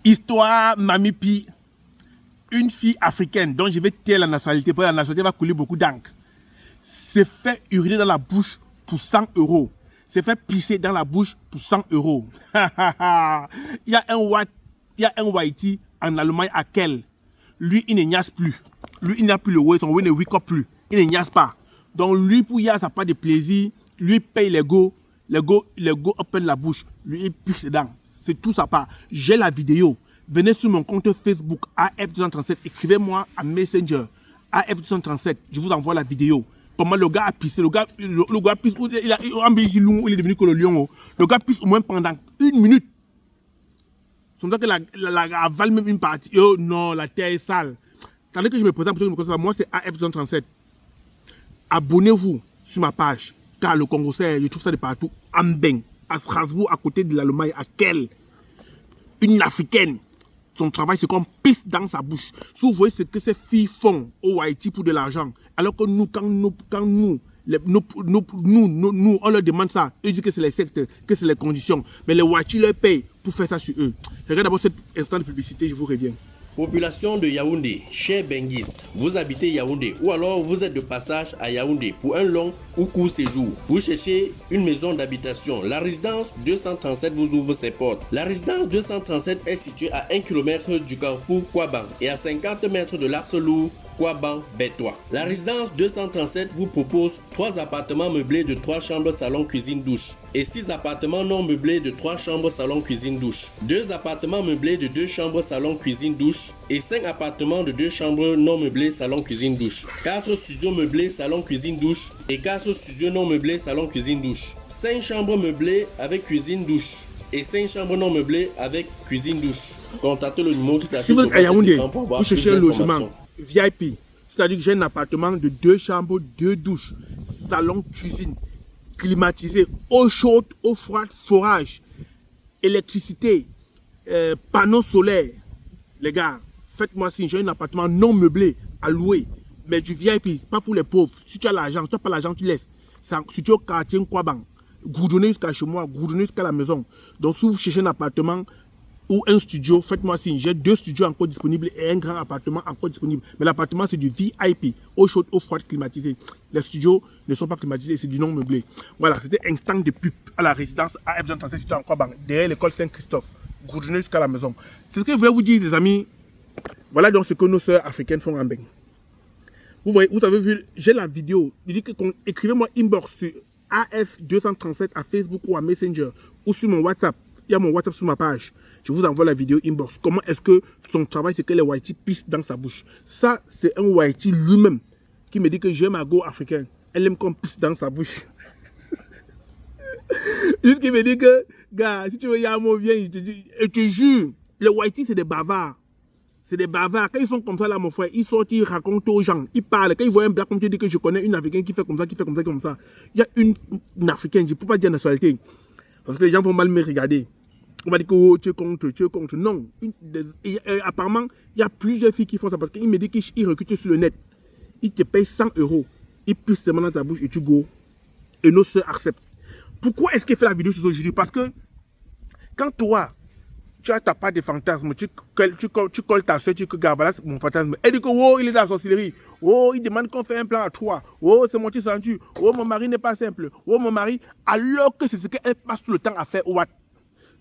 Histoire Mamie Pi, une fille africaine dont je vais taire la nationalité, parce que la nationalité va couler beaucoup d'encre, s'est fait uriner dans la bouche pour 100 euros. S'est fait pisser dans la bouche pour 100 euros. Il y a un Whitey en Allemagne à Kell. Lui, il ne niasse plus. Lui, il n'a plus le weight, il ne wake up plus. Il ne niasse pas. Donc, lui, pour y avoir, ça n'a pas de plaisir. Lui, il paye les go open la bouche. Lui, il pisse dedans. C'est tout ça part. J'ai la vidéo. Venez sur mon compte Facebook AF237. Écrivez-moi à Messenger AF237. Je vous envoie la vidéo. Comment le gars a pissé. Le gars pisse. Il est devenu que le lion. Le gars pisse au moins pendant 1 minute. C'est comme ça que la avale même une partie. Oh non, la terre est sale. Tandis que je me présente, moi c'est AF237. Abonnez-vous sur ma page. Car le Congo, je trouve ça de partout. Ambeng, à Strasbourg, à côté de l'Allemagne, à Kell. Une africaine. Son travail, c'est qu'on pisse dans sa bouche. Si vous voyez ce que ces filles font au Haïti pour de l'argent, alors que nous, quand nous, on leur demande ça, ils disent que c'est les sectes, que c'est les conditions. Mais les Haïti leur payent pour faire ça sur eux. Regardez d'abord cet instant de publicité, je vous reviens. Population de Yaoundé, chers benguistes, vous habitez Yaoundé ou alors vous êtes de passage à Yaoundé pour un long ou court séjour. Vous cherchez une maison d'habitation. La résidence 237 vous ouvre ses portes. La résidence 237 est située à 1 km du carrefour Kouaban et à 50 mètres de l'Axe Lourd Kouaban Bétois. La résidence 237 vous propose 3 appartements meublés de 3 chambres, salon, cuisine, douche et 6 appartements non meublés de 3 chambres, salon, cuisine, douche. 2 appartements meublés de 2 chambres, salon, cuisine, douche et 5 appartements de 2 chambres non meublés, salon, cuisine, douche. 4 studios meublés, salon, cuisine, douche et 4 studios non meublés, salon, cuisine, douche. 5 chambres meublées avec cuisine, douche et 5 chambres non meublées avec cuisine, douche. Contactez le numéro qui s'affiche sur votre Yaoundé pour voir. Vous cherchez un logement VIP, c'est-à-dire que j'ai un appartement de 2 chambres, 2 douches, salon, cuisine, climatisé, eau chaude, eau froide, forage, électricité, panneaux solaires. Les gars, faites-moi signe, j'ai un appartement non meublé à louer, mais du VIP, pas pour les pauvres. Si tu as l'argent, tu n'as pas l'argent, tu laisses. Si tu es au quartier Kouaban, goudronner jusqu'à chez moi, goudronner jusqu'à la maison. Donc si vous cherchez un appartement ou un studio, faites-moi signe. J'ai 2 studios encore disponibles et un grand appartement encore disponible. Mais l'appartement, c'est du VIP, eau chaude, eau froide, climatisée. Les studios ne sont pas climatisés, c'est du non meublé. Voilà, c'était instant de pub à la résidence AF237 située en Kouaban, derrière l'école Saint-Christophe, goudronner jusqu'à la maison. C'est ce que je voulais vous dire, les amis. Voilà donc ce que nos sœurs africaines font en Beng. Vous voyez, vous avez vu, j'ai la vidéo. Il dit que écrivez-moi inbox sur AF237 à Facebook ou à Messenger ou sur mon WhatsApp. Il y a mon WhatsApp sur ma page. Je vous envoie la vidéo inbox. Comment est-ce que son travail, c'est que les Whitey pissent dans sa bouche. Ça, c'est un Whitey lui-même qui me dit que j'aime un go africain. Elle aime qu'on pisse dans sa bouche. Juste qu'il me dit que, gars, si tu veux, Yamo, viens, je te dis, et je te jure, les Whitey, c'est des bavards. C'est des bavards. Quand ils sont comme ça, là, mon frère, ils sortent, ils racontent aux gens, ils parlent. Quand ils voient un black, comme tu dis que je connais une africaine qui fait comme ça, qui fait comme ça, comme ça. Il y a une africaine, je ne peux pas dire nationalité. Parce que les gens vont mal me regarder. On va dire que oh, tu es contre. Non. Apparemment, il y a plusieurs filles qui font ça parce qu'il me dit qu'ils recrutent sur le net. Ils te payent 100 euros. Ils pissent seulement dans ta bouche et tu go. Et nos soeurs acceptent. Pourquoi est-ce qu'elle fait la vidéo sur aujourd'hui? Parce que quand toi, tu as ta part de fantasme, tu colles ta soeur, tu dis que voilà, c'est mon fantasme. Elle dit que oh, il est dans la sorcellerie. Oh, il demande qu'on fait un plan à 3. Oh, c'est mon petit sentu. Oh, mon mari n'est pas simple. Oh, mon mari. Alors que c'est ce qu'elle passe tout le temps à faire au Watt.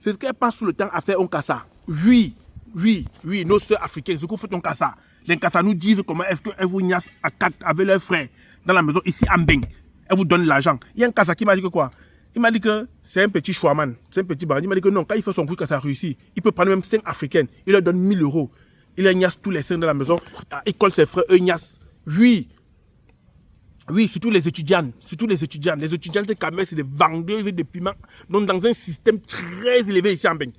C'est ce qu'elle passe tout le temps à faire en Kassa. Oui, nos soeurs africaines, ce qu'on fait en Kassa. Les Kassa nous disent comment est-ce qu'elles vous niassent à 4 avec leurs frères dans la maison, ici à Mbeng. Elles vous donnent l'argent. Il y a un Kassa qui m'a dit que quoi? Il m'a dit que c'est un petit chouaman, c'est un petit bandit. Il m'a dit que non, quand il fait son bruit, que ça réussit, il peut prendre même 5 africaines. Il leur donne 1000 euros. Il leur niasse tous les 5 dans la maison. Il colle ses frères, eux niassent. Oui, surtout les étudiants. Les étudiantes de Kamel, c'est des vendeuses de piments. Donc, dans un système très élevé ici en Beng.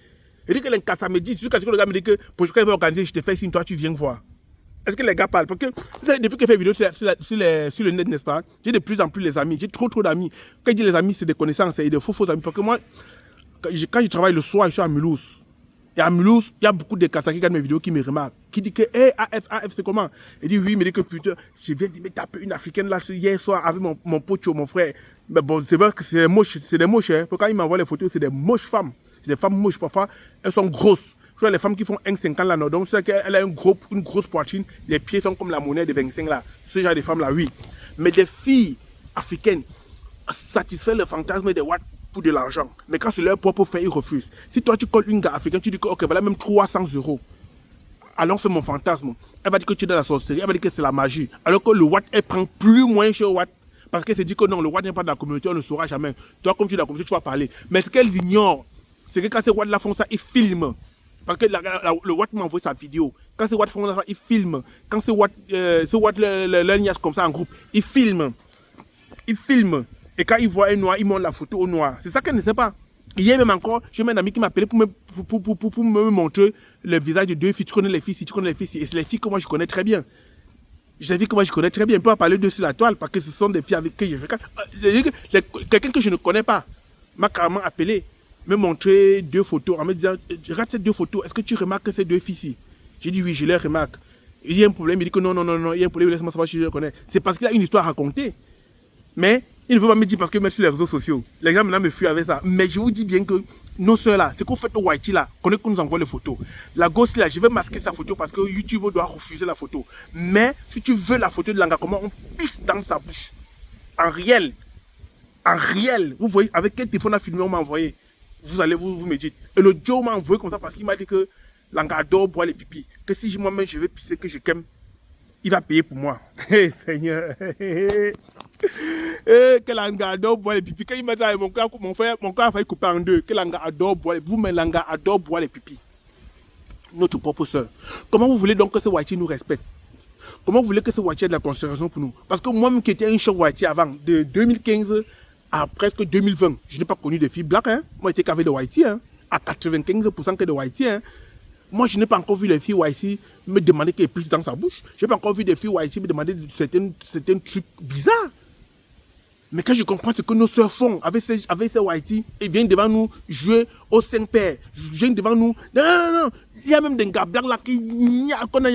Il dit que les Kassa me dit, jusqu'à ce que le gars me dit que pour quand il va organiser, je te fais signe, toi, tu viens voir. Est-ce que les gars parlent? Parce que vous savez, depuis que je fais vidéo sur le net, n'est-ce pas? J'ai de plus en plus les amis. J'ai trop d'amis. Quand je dis les amis, c'est des connaissances et des faux amis. Parce que moi, quand je travaille le soir, je suis à Mulhouse. Et à Mulhouse, il y a beaucoup de Kassa qui regardent mes vidéos, qui me remarquent. Qui dit que, hey, AF, c'est comment? Il dit, oui, mais dit que putain, je viens de me taper une africaine là hier soir avec mon pocho, mon frère. Mais bon, c'est vrai que c'est des moches, hein. Quand ils m'envoient les photos, c'est des moches femmes. C'est des femmes moches, parfois, elles sont grosses. Je vois les femmes qui font 1,50 là, non. Donc, c'est qu'elle a une grosse poitrine. Les pieds sont comme la monnaie de 25 là. Ce genre de femmes là, oui. Mais des filles africaines satisfont le fantasme des watts pour de l'argent. Mais quand c'est leur propre fait, ils refusent. Si toi, tu colles une gars africaine, tu dis que, ok, voilà même 300 €. Alors, c'est mon fantasme. Elle va dire que tu es dans la sorcellerie. Elle va dire que c'est la magie. Alors que le watt, elle prend plus moins cher au watt. Parce qu'elle se dit que non, le watt n'est pas dans la communauté, on ne le saura jamais. Toi, comme tu es dans la communauté, tu vas parler. Mais ce qu'elles ignorent, c'est que quand ces watts-là font ça, ils filment. Parce que le watt m'a envoyé sa vidéo. Quand ces watts font ça, ils filment. Quand ces watts, leur niaise comme ça en groupe, ils filment. Ils filment. Et quand ils voient un noir, ils montrent la photo au noir. C'est ça qu'elle ne sait pas. Hier même encore, j'ai un ami qui m'a appelé pour me montrer le visage de deux filles. Tu connais les filles, si tu connais les filles, et c'est les filles que moi je connais très bien. Je dis que moi je connais très bien. On peut pas parler d'eux sur la toile parce que ce sont des filles avec qui je fais. Quelqu'un que je ne connais pas m'a carrément appelé, me montrer 2 photos en me disant regarde ces 2 photos, est-ce que tu remarques ces 2 filles-ci? J'ai dit oui, je les remarque. Il y a un problème, il dit que non, il y a un problème, laisse-moi savoir si je les connais. C'est parce qu'il a une histoire à raconter. Mais il ne veut pas me dire parce que je mets sur les réseaux sociaux. Les gens maintenant me fuient avec ça. Mais je vous dis bien que nos soeurs là, c'est qu'on fait au Haïti là, qu'on nous envoie les photos. La gosse là, je vais masquer sa photo parce que YouTube doit refuser la photo. Mais si tu veux la photo de Langa, comment on pisse dans sa bouche. En réel. Vous voyez, avec quel téléphone on a filmé, on m'a envoyé. Vous allez vous me dites. Et le Joe m'a envoyé comme ça parce qu'il m'a dit que Langa adore boire les pipis. Que si moi-même je vais pisser, que je k'aime, il va payer pour moi. Hey, Seigneur. Que Langa adore boire les pipis. Quand il m'a dit, mon corps a failli couper en 2. Que Langa adore boire les pipis. Vous, mais Langa adore boire les pipis. Notre propre soeur. Comment vous voulez donc que ce Whitey nous respecte? Comment vous voulez que ce Whitey ait de la considération pour nous? Parce que moi-même qui étais un choc Whitey avant, de 2015 à presque 2020, je n'ai pas connu de filles black. Hein. Moi, j'étais qu'avec des Whitey. Hein. À 95% que des Whitey. Hein. Moi, je n'ai pas encore vu les filles Whitey me demander qu'elles plissent dans sa bouche. Je n'ai pas encore vu des filles Whitey me demander certains trucs bizarres. Mais quand je comprends ce que nos soeurs font avec ces Whitey, ils viennent devant nous jouer au 5 pères. Ils viennent devant nous. Non. Il y a même des gars blancs là qu'on a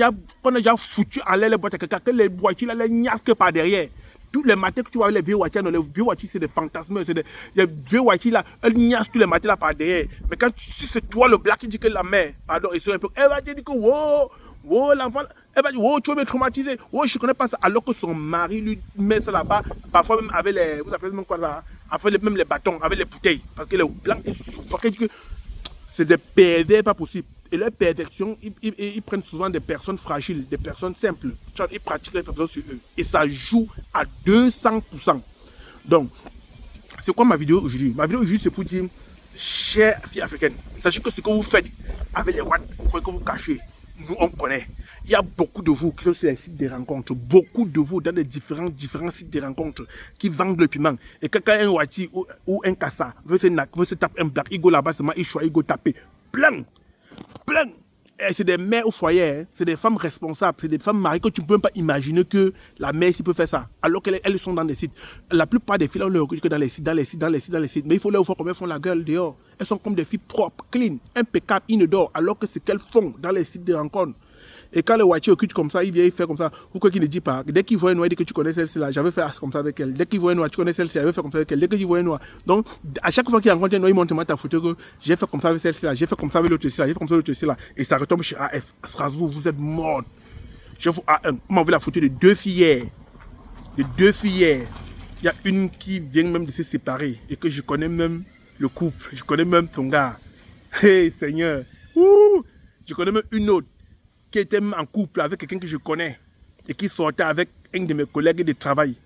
déjà foutu en l'air les boîtes à caca, que les Whitey là les niasquent par derrière. Tous les matins que tu vois avec les vieux Whitey, les vieux Whitey c'est des fantasmes. Les vieux Whitey là, elles niassent tous les matins là par derrière. Mais quand si c'est toi le black qui dit que la mère, pardon, et un peu, elle va te dire que wow, l'enfant, elle va dire, wow, tu vas me traumatiser, wow, je ne connais pas ça, alors que son mari lui met ça là-bas, parfois même avec les, vous appelez même quoi là, avec même les bâtons, avec les bouteilles, parce que les blancs, c'est des pervers pas possible. Et leur perversion, ils prennent souvent des personnes fragiles, des personnes simples, ils pratiquent les personnes sur eux, et ça joue à 200%. Donc, c'est quoi ma vidéo aujourd'hui? Ma vidéo aujourd'hui, c'est pour dire, chères filles africaines, sachez que ce que vous faites avec les watts, vous croyez que vous cachez. Nous, on connaît. Il y a beaucoup de vous qui sont sur les sites de rencontres. Beaucoup de vous dans les différents sites de rencontres qui vendent le piment. Et quand un Wati ou un Kassa veut se taper un black, il go là-bas, il choisit, il go taper. Plein. Et c'est des mères au foyer, hein. C'est des femmes responsables, c'est des femmes mariées que tu ne peux même pas imaginer que la mère ici peut faire ça. Alors qu'elles sont dans des sites. La plupart des filles, on les recrute que dans les sites. Mais il faut leur voir comment elles font la gueule dehors. Elles sont comme des filles propres, clean, impeccables, inodores, alors que c'est qu'elles font dans les sites de rencontres. Et quand le Whitey occupe comme ça, il vient faire comme ça. Pourquoi qu'il ne dit pas? Dès qu'il voit un noir, il dit que tu connais celle-ci là, j'avais fait comme ça avec elle. Dès qu'il voit un noir, tu connais celle-ci, j'avais fait comme ça avec elle. Dès qu'il voit un noir. Donc, à chaque fois qu'il rencontre un noir, il montre ta photo que j'ai fait comme ça avec celle-ci là, j'ai fait comme ça avec l'autre là, j'ai fait comme ça avec l'autre là. Et ça retombe chez AF. Strasbourg, vous êtes morts. Je vous A1. On m'a envoyé la photo de 2 filles hier. Il y a une qui vient même de se séparer et que je connais même le couple. Je connais même son gars. Hey Seigneur. Ouh. Je connais même une autre qui était en couple avec quelqu'un que je connais et qui sortait avec un de mes collègues de travail.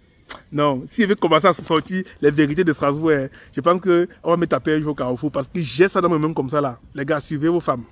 Non, si je veux commencer à sortir les vérités de Strasbourg, je pense qu'on va me taper un jour au Carrefour parce que j'ai ça dans mes mains comme ça là. Les gars, suivez vos femmes.